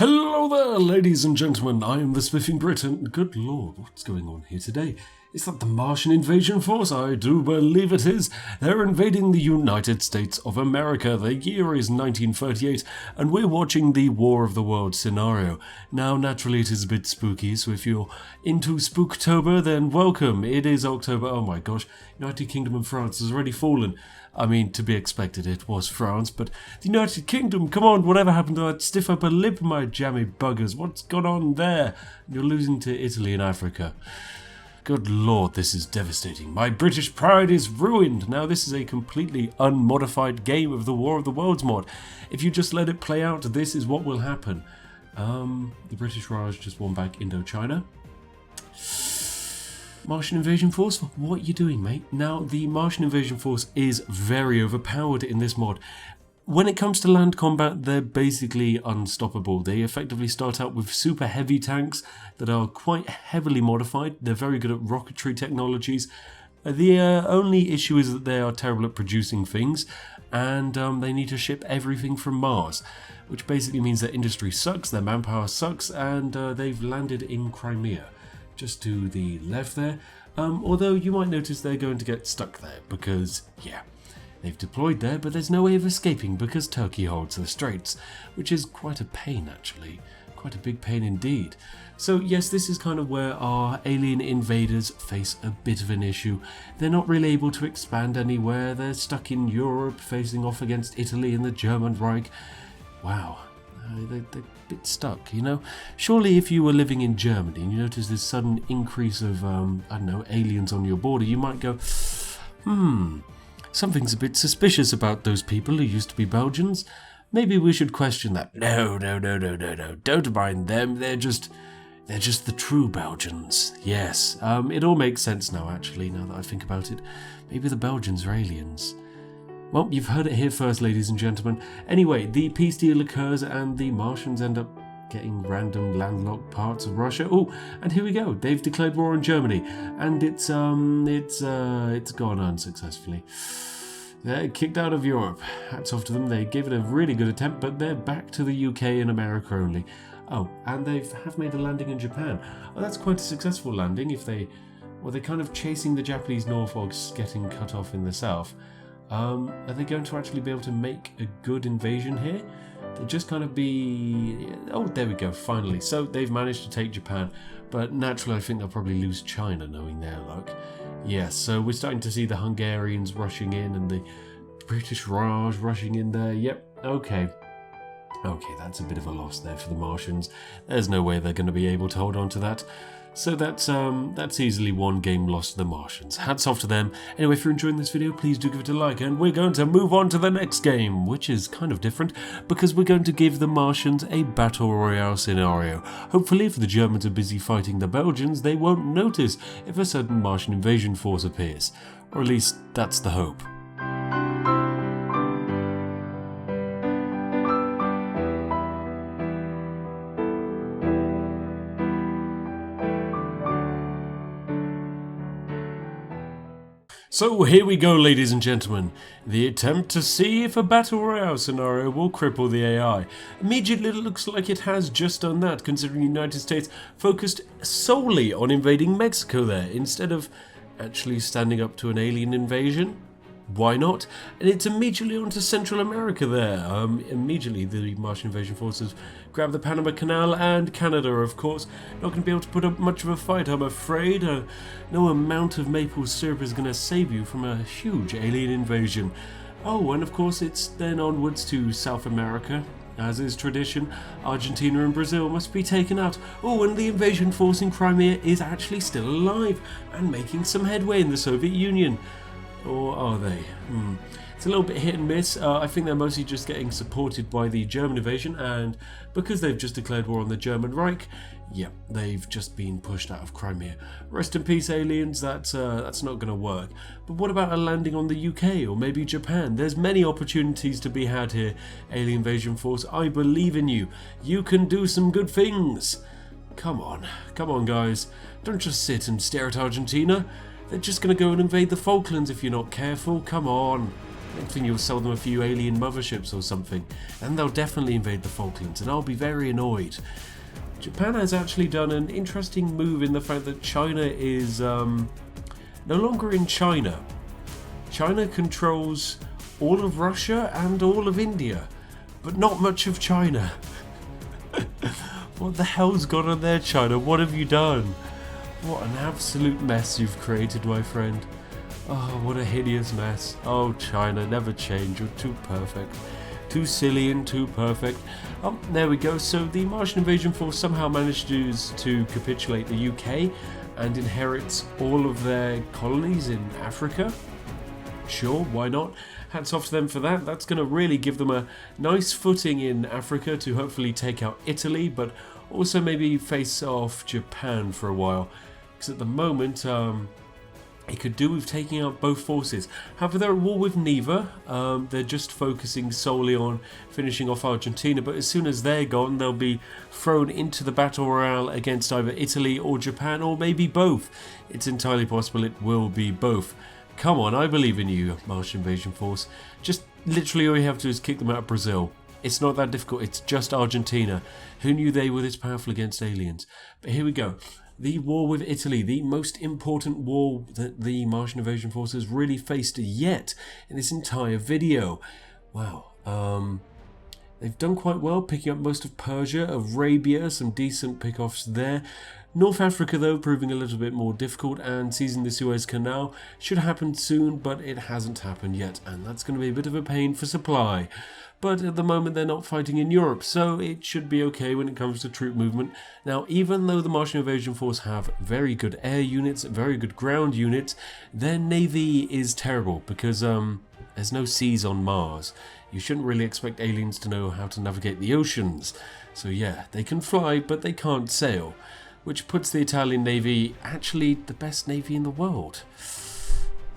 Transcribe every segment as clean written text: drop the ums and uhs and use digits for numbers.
Hello there, ladies and gentlemen, I am the Spiffing Brit, and good lord, what's going on here today? Is that the Martian invasion force? I do believe it is. They're invading the United States of America. The year is 1938, and we're watching the War of the Worlds scenario. Now, naturally, it is a bit spooky, so if you're into Spooktober, then welcome. It is October. Oh my gosh, United Kingdom and France has already fallen. I mean, to be expected, it was France, but the United Kingdom, come on, whatever happened to that stiff upper lip, my jammy buggers? What's gone on there? You're losing to Italy and Africa. Good lord, this is devastating. My British pride is ruined. Now, this is a completely unmodified game of the War of the Worlds mod. If you just let it play out, this is what will happen. The British Raj just won back Indochina. Martian invasion force, what are you doing, mate? Now, the Martian invasion force is very overpowered in this mod. When it comes to land combat, they're basically unstoppable. They effectively start out with super heavy tanks that are quite heavily modified. They're very good at rocketry technologies. The only issue is that they are terrible at producing things, and they need to ship everything from Mars, which basically means their industry sucks, their manpower sucks, and they've landed in Crimea, just to the left there. Although you might notice they're going to get stuck there because, yeah, they've deployed there, but there's no way of escaping because Turkey holds the straits, which is quite a pain actually, quite a big pain indeed. So yes, this is kind of where our alien invaders face a bit of an issue. They're not really able to expand anywhere, they're stuck in Europe facing off against Italy and the German Reich. Wow, they're a bit stuck, you know. Surely if you were living in Germany and you notice this sudden increase of, I don't know, aliens on your border, you might go, something's a bit suspicious about those people who used to be Belgians. Maybe we should question that. No, don't mind them. They're just the true Belgians. Yes, it all makes sense now, actually, now that I think about it. Maybe the Belgians are aliens. Well, you've heard it here first, ladies and gentlemen. Anyway, the peace deal occurs and the Martians end up getting random landlocked parts of Russia. Oh, and here we go. They've declared war on Germany, and it's gone unsuccessfully. They're kicked out of Europe. Hats off to them. They gave it a really good attempt, but they're back to the UK and America only. Oh, and they have made a landing in Japan. Oh, that's quite a successful landing. They're kind of chasing the Japanese north whilst getting cut off in the south. Are they going to actually be able to make a good invasion here? They'll just kind of be... Oh, there we go, finally. So they've managed to take Japan, but naturally I think they'll probably lose China knowing their luck. Yes, so we're starting to see the Hungarians rushing in and the British Raj rushing in there. Yep, okay. Okay, that's a bit of a loss there for the Martians. There's no way they're going to be able to hold on to that. So that's easily one game lost to the Martians. Hats off to them. Anyway, if you're enjoying this video, please do give it a like, and we're going to move on to the next game, which is kind of different because we're going to give the Martians a battle royale scenario. Hopefully, if the Germans are busy fighting the Belgians, they won't notice if a sudden Martian invasion force appears. Or at least that's the hope. So here we go, ladies and gentlemen. The attempt to see if a battle royale scenario will cripple the AI. Immediately it looks like it has just done that, considering the United States focused solely on invading Mexico there, instead of actually standing up to an alien invasion. Why not? And it's immediately onto Central America there. Immediately the Martian invasion forces grab the Panama Canal and Canada, of course. Not going to be able to put up much of a fight, I'm afraid. No amount of maple syrup is going to save you from a huge alien invasion. Oh, and of course it's then onwards to South America. As is tradition, Argentina and Brazil must be taken out. Oh, and the invasion force in Crimea is actually still alive and making some headway in the Soviet Union. Or are they? It's a little bit hit and miss. I think they're mostly just getting supported by the German invasion, and because they've just declared war on the German Reich, yep, they've just been pushed out of Crimea. Rest in peace, aliens. That's not going to work. But what about a landing on the UK or maybe Japan? There's many opportunities to be had here. Alien invasion force, I believe in you. You can do some good things. Come on, guys. Don't just sit and stare at Argentina. They're just going to go and invade the Falklands if you're not careful. Come on. Next thing you'll sell them a few alien motherships or something, and they'll definitely invade the Falklands, and I'll be very annoyed. Japan has actually done an interesting move in the fact that China is no longer in China. China controls all of Russia and all of India, but not much of China. What the hell's gone on there, China? What have you done? What an absolute mess you've created, my friend. Oh, what a hideous mess. Oh, China, never change. You're too perfect. Too silly and too perfect. Oh, there we go. So the Martian invasion force somehow manages to capitulate the UK and inherits all of their colonies in Africa. Sure, why not? Hats off to them for that. That's going to really give them a nice footing in Africa to hopefully take out Italy, but also maybe face off Japan for a while. Because at the moment, it could do with taking out both forces. However, they're at war with neither. They're just focusing solely on finishing off Argentina, but as soon as they're gone, they'll be thrown into the battle royale against either Italy or Japan, or maybe both. It's entirely possible it will be both. Come on, I believe in you, Martian invasion force. Just literally all you have to do is kick them out of Brazil. It's not that difficult, it's just Argentina. Who knew they were this powerful against aliens? But here we go. The war with Italy, the most important war that the Martian invasion force has really faced yet in this entire video. Wow. They've done quite well, picking up most of Persia, Arabia, some decent pickoffs there. North Africa, though, proving a little bit more difficult, and seizing the Suez Canal should happen soon, but it hasn't happened yet, and that's going to be a bit of a pain for supply. But at the moment they're not fighting in Europe, so it should be okay when it comes to troop movement. Now, even though the Martian invasion force have very good air units, very good ground units, their navy is terrible because there's no seas on Mars. You shouldn't really expect aliens to know how to navigate the oceans. So yeah, they can fly, but they can't sail, which puts the Italian navy actually the best navy in the world.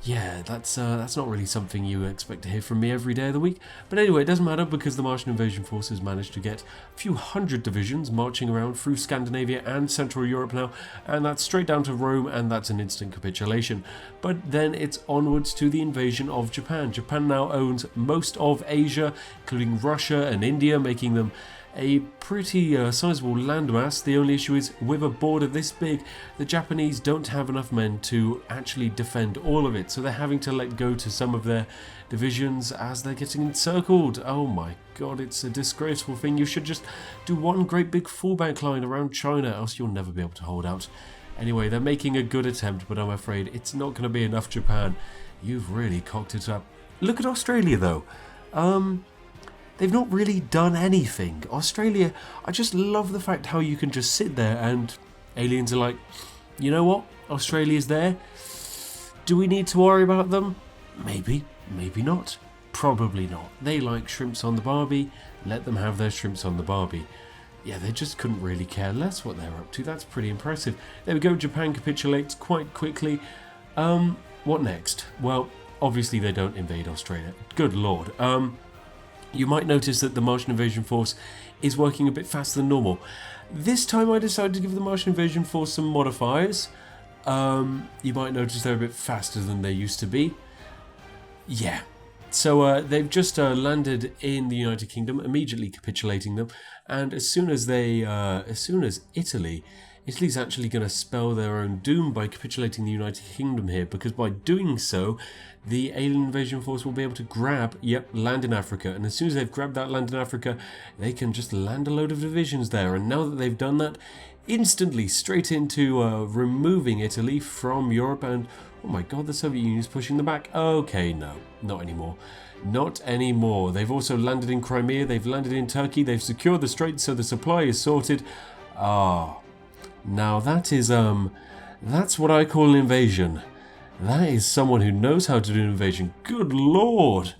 Yeah, that's not really something you expect to hear from me every day of the week. But anyway, it doesn't matter because the Martian invasion forces managed to get a few hundred divisions marching around through Scandinavia and Central Europe now, and that's straight down to Rome, and that's an instant capitulation. But then it's onwards to the invasion of Japan. Japan now owns most of Asia, including Russia and India, making them a pretty sizable landmass. The only issue is, with a border this big, the Japanese don't have enough men to actually defend all of it, so they're having to let go to some of their divisions as they're getting encircled. Oh my god, it's a disgraceful thing. You should just do one great big fallback line around China, else you'll never be able to hold out. Anyway, they're making a good attempt, but I'm afraid it's not going to be enough, Japan. You've really cocked it up. Look at Australia, though. They've not really done anything. Australia, I just love the fact how you can just sit there and aliens are like, you know what? Australia's there. Do we need to worry about them? Maybe, maybe not. Probably not. They like shrimps on the barbie. Let them have their shrimps on the barbie. Yeah, they just couldn't really care less what they're up to. That's pretty impressive. There we go. Japan capitulates quite quickly. What next? Well, obviously they don't invade Australia. Good lord. You might notice that the Martian invasion force is working a bit faster than normal. This time I decided to give the Martian invasion force some modifiers. You might notice they're a bit faster than they used to be. Yeah. So they've just landed in the United Kingdom, immediately capitulating them. And as soon as Italy's actually going to spell their own doom by capitulating the United Kingdom here, because by doing so, the alien invasion force will be able to land in Africa. And as soon as they've grabbed that land in Africa, they can just land a load of divisions there. And now that they've done that, instantly straight into removing Italy from Europe. And oh my god, the Soviet Union is pushing them back. Okay, no, not anymore. Not anymore. They've also landed in Crimea, they've landed in Turkey, they've secured the straits, so the supply is sorted. Now that is, that's what I call an invasion. That is someone who knows how to do an invasion. Good lord!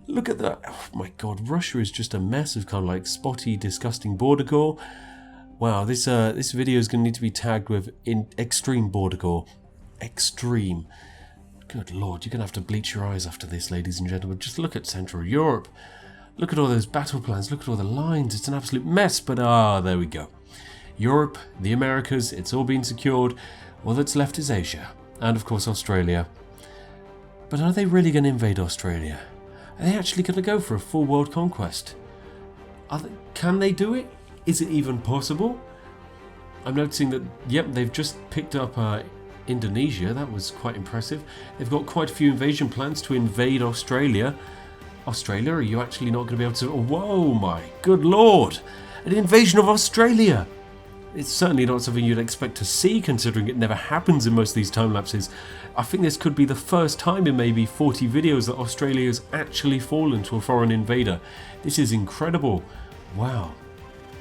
Look at that. Oh my god, Russia is just a mess of kind of like spotty, disgusting border gore. Wow, this video is going to need to be tagged with extreme border gore. Extreme. Good lord, you're going to have to bleach your eyes after this, ladies and gentlemen. Just look at Central Europe. Look at all those battle plans. Look at all the lines. It's an absolute mess, but there we go. Europe, the Americas, it's all been secured. All that's left is Asia. And of course Australia. But are they really going to invade Australia? Are they actually going to go for a full world conquest? Can they do it? Is it even possible? I'm noticing that, yep, they've just picked up Indonesia. That was quite impressive. They've got quite a few invasion plans to invade Australia. Australia, are you actually not going to be able to... Whoa, my good lord! An invasion of Australia! It's certainly not something you'd expect to see, considering it never happens in most of these time lapses. I think this could be the first time in maybe 40 videos that Australia has actually fallen to a foreign invader. This is incredible. Wow.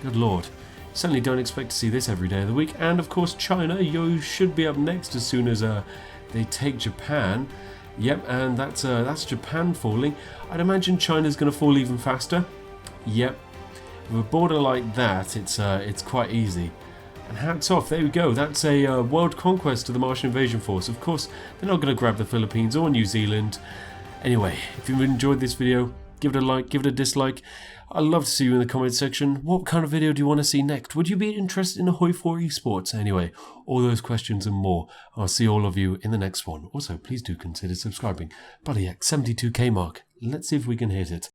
Good lord. Certainly don't expect to see this every day of the week. And of course China, you should be up next as soon as they take Japan. Yep, and that's Japan falling. I'd imagine China's going to fall even faster. Yep. With a border like that, it's quite easy. And hats off, there we go. That's a world conquest to the Martian invasion force. Of course, they're not going to grab the Philippines or New Zealand. Anyway, if you've enjoyed this video, give it a like, give it a dislike. I'd love to see you in the comment section. What kind of video do you want to see next? Would you be interested in Hoi4 esports? Anyway, all those questions and more. I'll see all of you in the next one. Also, please do consider subscribing. Bloody heck, 72k mark. Let's see if we can hit it.